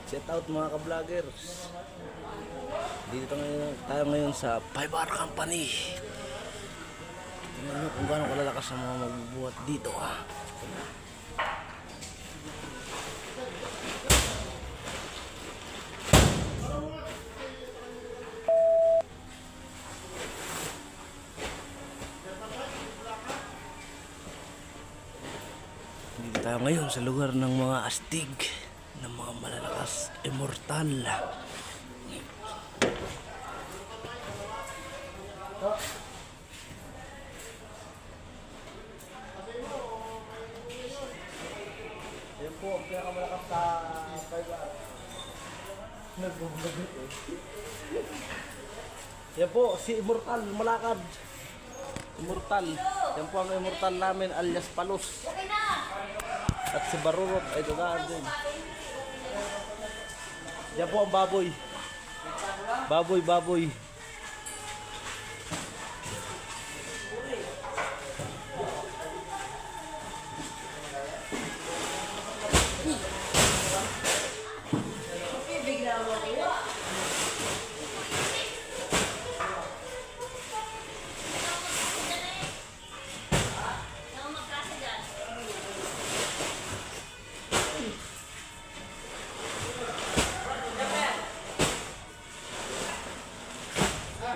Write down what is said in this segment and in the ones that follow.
Shout out mga ka-vloggers. Dito tayo ngayon sa 5R Company. Tingnan nyo kung gaano kalalakas ang mga magbubuhat dito Dito tayo ngayon sa lugar ng mga astig, ng mga malalakas, immortal. Yan po, ang pinakamalakas sa 5R. Nagbubugat eh. Yan po, si Immortal, malakad. Immortal. Yan po ang immortal namin, alias Palos. At si Barurot ay dugaan din. Yan po ang baboy. Baboy.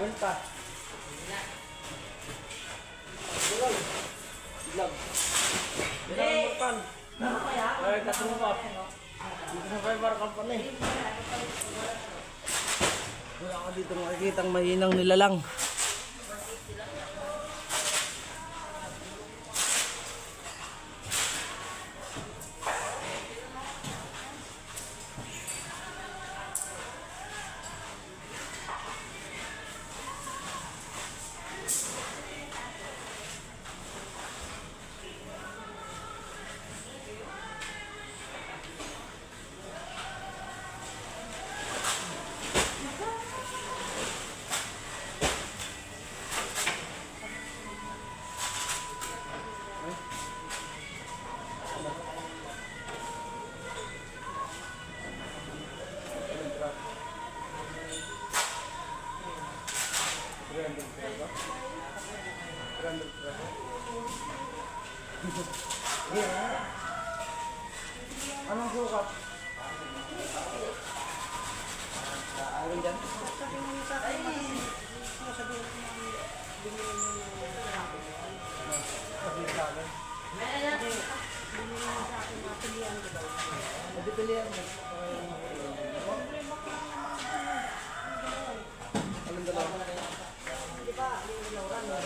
Punta. Ilag. Ilag. Ay, katrumap. Dito sa 5R Company. Wala ka dito makikita ang mahinang nilalang. Anong sukat? Ayun dyan? Pilihan mo. Anong dalawa? Di ba? Lauran na.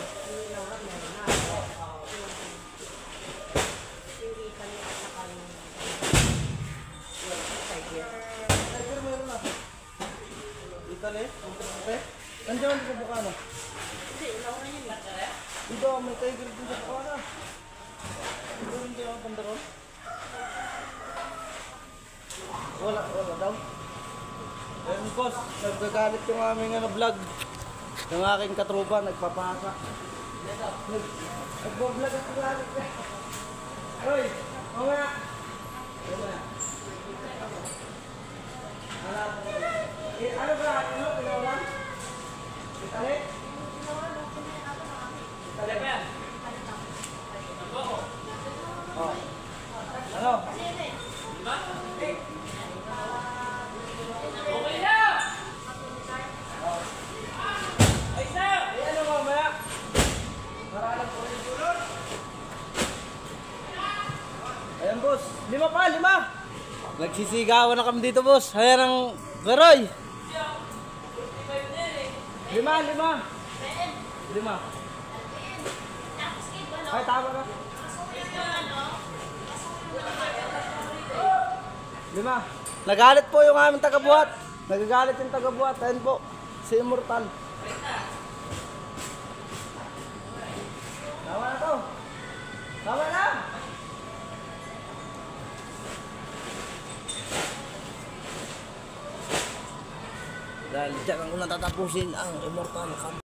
Itali? Nandiyan sa Bukana? Hindi, lauran yun. Dito, may tiger dito sa Bukana. Dito hindi ako pandaron? Wala daw. Ayun boss, nagagalit yung aming vlog. Yung aking katrupa, nagpapasa. Nagbo-vlog at galit. Hoy, mga! Ano ba? Ano? Pinawalan? Itali? Itali ba yan? Oh. Ano? Diba? Okay na! Ay na! Ay ano mamaya? Maralang po rin tulog. Ayan boss, 5 pa, 5! Nagsisigawan na kami dito boss. Ayan ang garoy. 5. Ay, tama na. 5. Nagalit po yung aming tagabuhat. Nagagalit yung tagabuhat. Ayan po, si Immortal. Tama na to. Tama na. Dahil dyan ang unang tatapusin ang Immortal Company.